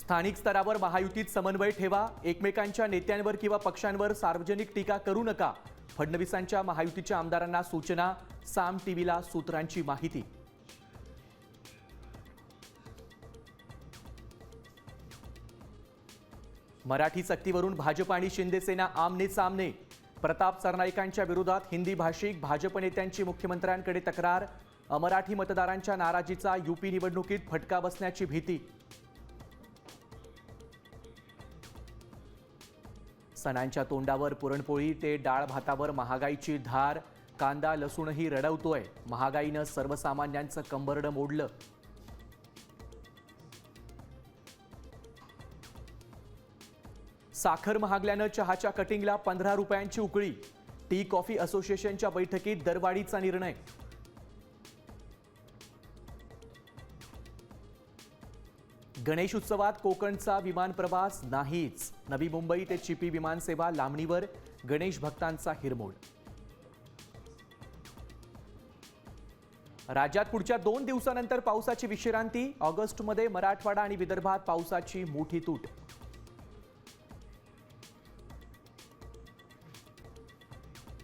स्थानिक स्तरावर महायुतीत समन्वय ठेवा, एकमेकांच्या नेत्यांवर किंवा पक्षांवर सार्वजनिक टीका करू नका. फडणवीसांच्या महायुतीच्या आमदारांना सूचना. साम टीव्हीला सूत्रांची माहिती. मराठी सक्तीवरून भाजप आणि शिंदे सेना आमने सामने. प्रताप सरनाईकांच्या विरोधात हिंदी भाषिक भाजप नेत्यांची मुख्यमंत्र्यांकडे तक्रार. अमराठी मतदारांच्या नाराजीचा यूपी निवडणुकीत फटका बसण्याची भीती. सणांच्या तोंडावर पुरणपोळी ते डाळ भातावर महागाईची धार. कांदा लसूणही रडवतोय. महागाईनं सर्वसामान्यांचं कंबरडं मोडलं. साखर महागल्यानं चहाच्या कटिंगला 15 रुपयांची उकळी. टी कॉफी असोसिएशनच्या बैठकीत दरवाढीचा निर्णय. गणेश उत्सवात कोकणचा विमान प्रवास नाहीच. नवी मुंबई ते चिपी विमानसेवा लांबणीवर. गणेश भक्तांचा हिरमोड. राज्यात पुढच्या 2 दिवसानंतर पावसाची विश्रांती. ऑगस्टमध्ये मराठवाडा आणि विदर्भात पावसाची मोठी तूट.